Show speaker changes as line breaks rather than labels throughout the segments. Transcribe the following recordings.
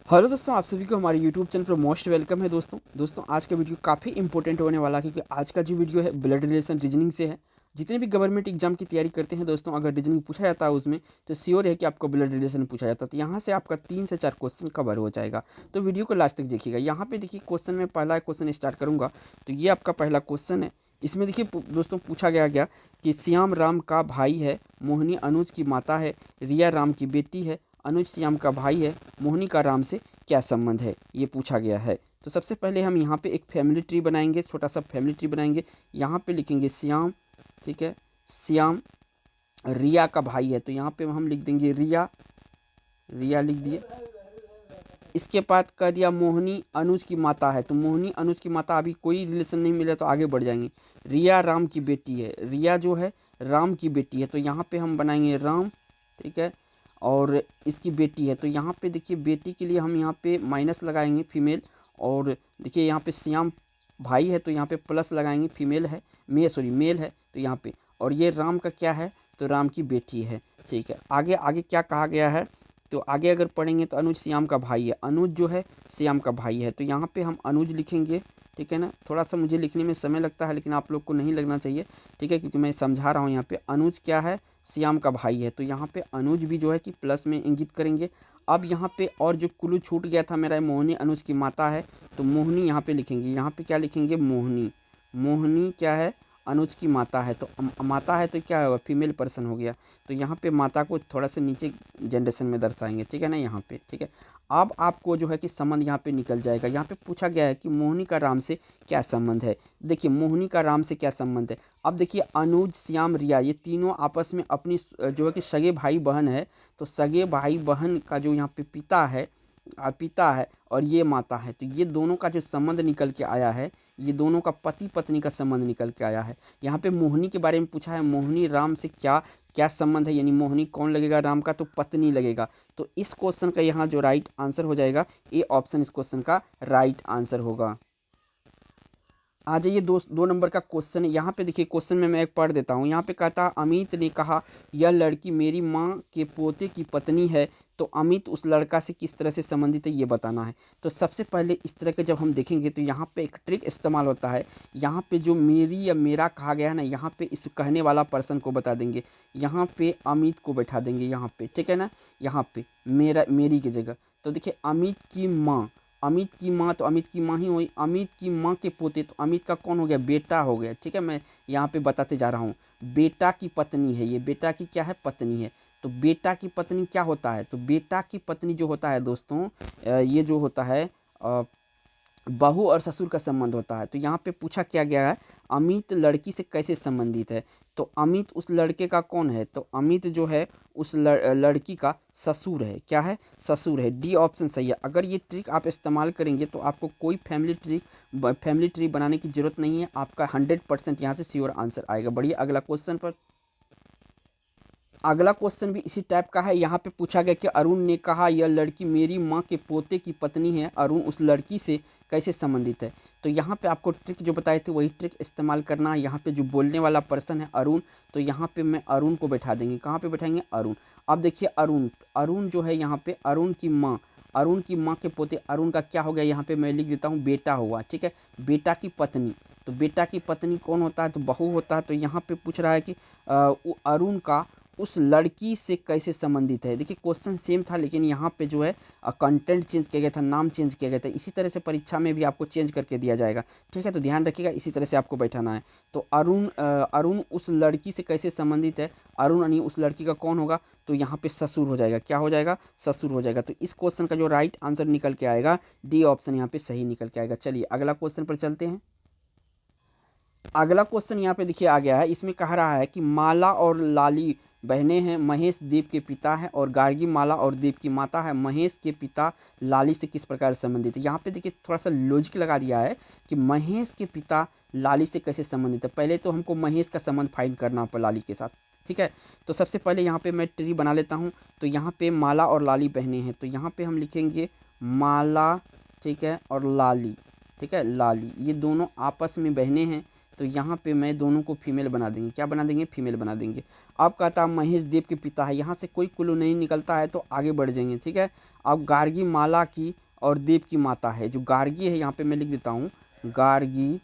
Hello दोस्तों, आप सभी को हमारे यूट्यूब चैनल पर मोस्ट वेलकम है। दोस्तों आज का वीडियो काफ़ी इंपॉर्टेंट होने वाला है, क्योंकि आज का जो वीडियो है ब्लड रिलेशन रीजनिंग से है। जितने भी गवर्नमेंट एग्जाम की तैयारी करते हैं दोस्तों, अगर रीजनिंग पूछा जाता है उसमें, तो श्योर है कि आपको ब्लड रिलेशन पूछा जाता है। तो यहाँ से आपका 3 से 4 क्वेश्चन कवर हो जाएगा। तो वीडियो को लास्ट तक देखिएगा। यहाँ पे देखिए क्वेश्चन में पहला क्वेश्चन स्टार्ट करूँगा। तो ये आपका पहला क्वेश्चन है। इसमें देखिए दोस्तों पूछा गया कि श्याम राम का भाई है, मोहिनी अनुज की माता है, रिया राम की बेटी है, अनुज श्याम का भाई है, मोहिनी का राम से क्या संबंध है, ये पूछा गया है। तो सबसे पहले हम यहाँ पे एक फैमिली ट्री बनाएंगे, छोटा सा फैमिली ट्री बनाएंगे। यहाँ पे लिखेंगे श्याम, ठीक है। श्याम रिया का भाई है, तो यहाँ पे हम लिख देंगे रिया, रिया लिख दिए। इसके बाद कह दिया मोहिनी अनुज की माता है, तो मोहिनी अनुज की माता, अभी कोई रिलेशन नहीं मिला तो आगे बढ़ जाएंगे। रिया राम की बेटी है, रिया जो है राम की बेटी है, तो यहाँ पे हम बनाएंगे राम, ठीक है। और इसकी बेटी है, तो यहाँ पे देखिए बेटी के लिए हम यहाँ पे माइनस लगाएंगे फीमेल। और देखिए यहाँ पे श्याम भाई है, तो यहाँ पे प्लस लगाएंगे, फीमेल है, मेल है, तो यहाँ पे। और ये राम का क्या है, तो राम की बेटी है, ठीक है। आगे आगे क्या कहा गया है, तो आगे अगर पढ़ेंगे तो अनुज श्याम का भाई है, अनुज जो है श्याम का भाई है, तो यहाँ पे हम अनुज लिखेंगे, ठीक है ना। थोड़ा सा मुझे लिखने में समय लगता है, लेकिन आप लोग को नहीं लगना चाहिए, ठीक है, क्योंकि मैं समझा रहा हूँ। यहाँ पे अनुज क्या है, श्याम का भाई है, तो यहाँ पे अनुज भी जो है कि प्लस में इंगित करेंगे। अब यहाँ पे और जो क्लू छूट गया था मेरा, मोहिनी अनुज की माता है, तो मोहिनी यहाँ पे लिखेंगे। यहाँ पे क्या लिखेंगे, मोहिनी, मोहिनी क्या है, अनुज की माता है, तो माता है तो क्या होगा, फीमेल पर्सन हो गया। तो यहाँ पे माता को थोड़ा सा नीचे जनरेशन में दर्शाएंगे, ठीक है ना, यहाँ पे, ठीक है। अब आपको जो है कि संबंध यहाँ पे निकल जाएगा। यहाँ पे पूछा गया है कि मोहिनी का राम से क्या संबंध है। देखिए मोहिनी का राम से क्या संबंध है। अब देखिए अनुज श्याम रिया, ये तीनों आपस में अपनी जो है कि सगे भाई बहन है। तो सगे भाई बहन का जो यहाँ पे पिता है और ये माता है, तो ये दोनों का जो संबंध निकल के आया है, ये दोनों का पति पत्नी का संबंध निकल के आया है। यहाँ पे मोहिनी के बारे में पूछा है, मोहिनी राम से क्या क्या संबंध है, यानी मोहिनी कौन लगेगा राम का, तो पत्नी लगेगा। तो इस क्वेश्चन का यहाँ जो राइट आंसर हो जाएगा, ए ऑप्शन इस क्वेश्चन का राइट आंसर होगा। आ जाइए दो नंबर का क्वेश्चन है। यहाँ पे देखिए क्वेश्चन में मैं एक पढ़ देता हूँ। यहाँ पे कहता अमित ने कहा यह लड़की मेरी माँ के पोते की पत्नी है, तो अमित उस लड़का से किस तरह से संबंधित है ये बताना है। तो सबसे पहले इस तरह के जब हम देखेंगे तो यहाँ पे एक ट्रिक इस्तेमाल होता है। यहाँ पे जो मेरी या मेरा कहा गया है ना, यहाँ पे इस कहने वाला पर्सन को बता देंगे, यहाँ पे अमित को बैठा देंगे यहाँ पे, ठीक है ना। यहाँ पे मेरी की जगह, तो देखिए अमित की माँ, अमित की माँ, तो अमित की माँ ही हुई। अमित की माँ के पोते, तो अमित का कौन हो गया, बेटा हो गया, ठीक है। मैं यहाँ पे बताते जा रहा हूँ, बेटा की पत्नी है ये, बेटा की क्या है, पत्नी है। तो बेटा की पत्नी क्या होता है, तो बेटा की पत्नी जो होता है दोस्तों, ये जो होता है बहू और ससुर का संबंध होता है। तो यहाँ पे पूछा क्या गया है, अमित लड़की से कैसे संबंधित है। तो अमित उस लड़के का कौन है, तो अमित जो है उस लड़की का ससुर है, क्या है, ससुर है। डी ऑप्शन सही है। अगर ये ट्रिक आप इस्तेमाल करेंगे तो आपको कोई फैमिली ट्री बनाने की जरूरत नहीं है, आपका 100% यहाँ से श्योर आंसर आएगा। बढ़िए अगला क्वेश्चन पर। अगला क्वेश्चन भी इसी टाइप का है। यहाँ पे पूछा गया कि अरुण ने कहा यह लड़की मेरी माँ के पोते की पत्नी है, अरुण उस लड़की से कैसे संबंधित है। तो यहाँ पे आपको ट्रिक जो बताए थे वही ट्रिक इस्तेमाल करना है। यहाँ पे जो बोलने वाला पर्सन है अरुण, तो यहाँ पे मैं अरुण को बैठा देंगे, कहाँ पे बैठाएंगे, अरुण। अब देखिए अरुण, अरुण जो है यहाँ पे अरुण की माँ, अरुण की माँ के पोते, अरुण का क्या हो गया, यहाँ पे मैं लिख देता हूँ बेटा हुआ, ठीक है। बेटा की पत्नी, तो बेटा की पत्नी कौन होता है, तो बहू होता है। तो यहाँ पे पूछ रहा है कि अरुण का उस लड़की से कैसे संबंधित है। देखिए क्वेश्चन सेम था, लेकिन यहाँ पे जो है कंटेंट चेंज किया गया था, नाम चेंज किया गया था। इसी तरह से परीक्षा में भी आपको चेंज करके दिया जाएगा, ठीक है। तो ध्यान रखिएगा, इसी तरह से आपको बैठाना है। तो अरुण उस लड़की से कैसे संबंधित है, अरुण यानी उस लड़की का कौन होगा, तो यहाँ पे ससुर हो जाएगा, क्या हो जाएगा, ससुर हो जाएगा। तो इस क्वेश्चन का जो राइट आंसर निकल के आएगा, डी ऑप्शन यहाँ पे सही निकल के आएगा। चलिए अगला क्वेश्चन पर चलते हैं। अगला क्वेश्चन यहाँ पे देखिए आ गया है। इसमें कह रहा है कि माला और लाली बहनें हैं, महेश देव के पिता है, और गार्गी माला और देव की माता है। महेश के पिता लाली से किस प्रकार संबंधित है। यहाँ पे देखिए थोड़ा सा लॉजिक लगा दिया है कि महेश के पिता लाली से कैसे संबंधित है। पहले तो हमको महेश का संबंध फाइंड करना पर लाली के साथ, ठीक है। तो सबसे पहले यहाँ पे मैं ट्री बना लेता हूँ। तो यहाँ पे माला और लाली बहनें हैं, तो यहाँ पे हम लिखेंगे माला, ठीक है, और लाली, ठीक है, लाली, ये दोनों आपस में बहनें हैं। तो यहाँ पे मैं दोनों को फीमेल बना देंगे, क्या बना देंगे, फीमेल बना देंगे। अब कहता महेश देव के पिता है, यहाँ से कोई क्लू नहीं निकलता है तो आगे बढ़ जाएंगे, ठीक है। अब गार्गी माला की और देव की माता है, जो गार्गी है यहाँ पे मैं लिख देता हूँ गार्गी,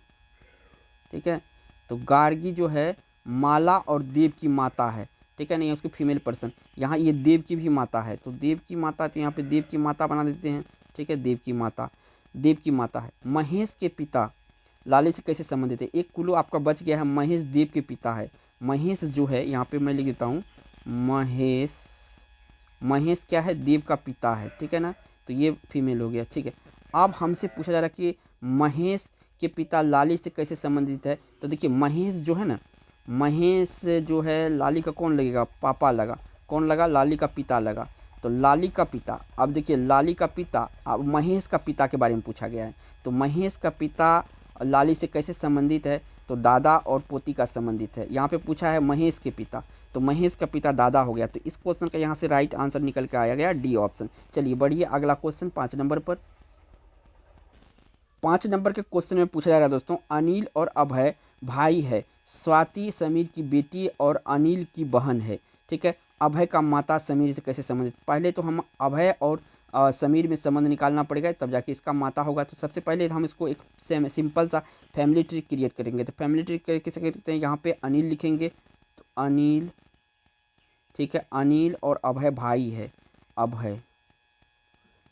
ठीक है। तो गार्गी जो है माला और देव की माता है, ठीक है, नहीं उसकी फीमेल पर्सन। यहाँ ये देव की भी माता है, तो देव की माता, तो यहाँ पे देव की माता बना देते हैं, ठीक है, देव की माता, देव की माता है। महेश के पिता लाली से कैसे संबंधित है, एक क्लू आपका बच गया है, महेश देव के पिता है। महेश जो है यहाँ पे मैं लिख देता हूँ महेश, महेश क्या है, देव का पिता है, ठीक है ना, तो ये फीमेल हो गया, ठीक है। अब हमसे पूछा जा रहा है कि महेश के पिता लाली से कैसे संबंधित है, तो देखिए महेश जो है ना, महेश जो है लाली का कौन लगेगा, पापा लगा, कौन लगा, लाली का पिता लगा, तो लाली का पिता। अब देखिए लाली का पिता, अब महेश का पिता के बारे में पूछा गया है, तो महेश का पिता लाली से कैसे संबंधित है, तो दादा और पोती का संबंधित है। यहाँ पे पूछा है महेश के पिता, तो महेश का पिता दादा हो गया, तो इस क्वेश्चन का यहाँ से राइट आंसर निकल के आया गया डी ऑप्शन। चलिए बढ़िए अगला क्वेश्चन 5 नंबर पर। 5 नंबर के क्वेश्चन में पूछा जा रहा है दोस्तों, अनिल और अभय भाई है, स्वाति समीर की बेटी और अनिल की बहन है, ठीक है। अभय का माता समीर से कैसे संबंधित, पहले तो हम अभय और समीर में संबंध निकालना पड़ेगा, तब जाके इसका माता होगा। तो सबसे पहले हम इसको एक सिंपल सा फैमिली ट्री क्रिएट करेंगे, तो फैमिली ट्री कैसे करते हैं, यहाँ पे अनिल लिखेंगे, तो अनिल, ठीक है, अनिल और अभय भाई है, अभय,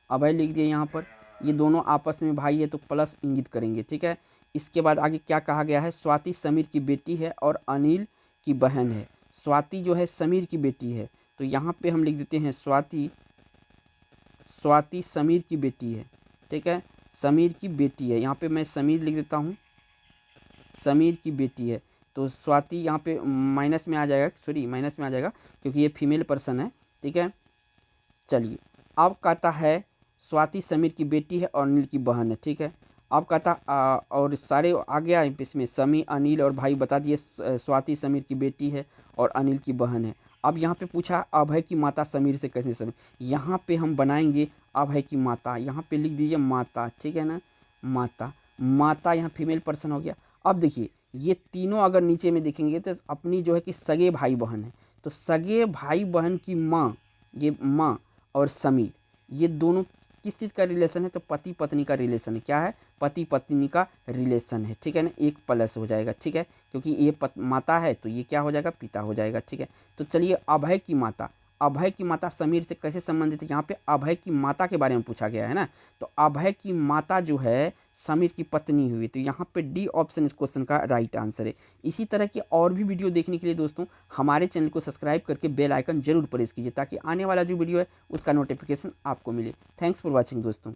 अभय लिख दिए यहाँ पर, ये दोनों आपस में भाई है तो प्लस इंगित करेंगे, ठीक है। इसके बाद आगे क्या कहा गया है, स्वाति समीर की बेटी है और अनिल की बहन है। स्वाति जो है समीर की बेटी है, तो यहाँ पे हम लिख देते हैं स्वाति, स्वाति समीर की बेटी है, ठीक है, समीर की बेटी है, यहाँ पे मैं समीर लिख देता हूँ, समीर की बेटी है। तो स्वाति यहाँ पे माइनस में आ जाएगा, सॉरी माइनस में आ जाएगा क्योंकि ये फीमेल पर्सन है, ठीक है। चलिए अब कहता है स्वाति समीर की बेटी है और अनिल की बहन है, ठीक है। अब कहता और सारे आ गया इसमें, समी अनिल और भाई बता दिए, स्वाति समीर की बेटी है और अनिल की बहन है। अब यहाँ पे पूछा अभय की माता समीर से कैसे समीर, यहाँ पे हम बनाएंगे अभय की माता, यहाँ पे लिख दीजिए माता, ठीक है ना, माता, माता यहाँ फीमेल पर्सन हो गया। अब देखिए ये तीनों अगर नीचे में देखेंगे तो अपनी जो है कि सगे भाई बहन है, तो सगे भाई बहन की माँ, ये माँ और समीर, ये दोनों किस चीज़ का रिलेशन है, तो पति पत्नी का रिलेशन है, क्या है, पति पत्नी का रिलेशन है, ठीक है ना, एक प्लस हो जाएगा, ठीक है, क्योंकि ये माता है तो ये क्या हो जाएगा, पिता हो जाएगा, ठीक है। तो चलिए अभय की माता, अभय की माता समीर से कैसे संबंधित है, यहाँ पे अभय की माता के बारे में पूछा गया है ना, तो अभय की माता जो है समीर की पत्नी हुई, तो यहाँ पे डी ऑप्शन इस क्वेश्चन का राइट आंसर है। इसी तरह की और भी वीडियो देखने के लिए दोस्तों हमारे चैनल को सब्सक्राइब करके बेल आइकन जरूर प्रेस कीजिए, ताकि आने वाला जो वीडियो है उसका नोटिफिकेशन आपको मिले। थैंक्स फॉर वॉचिंग दोस्तों।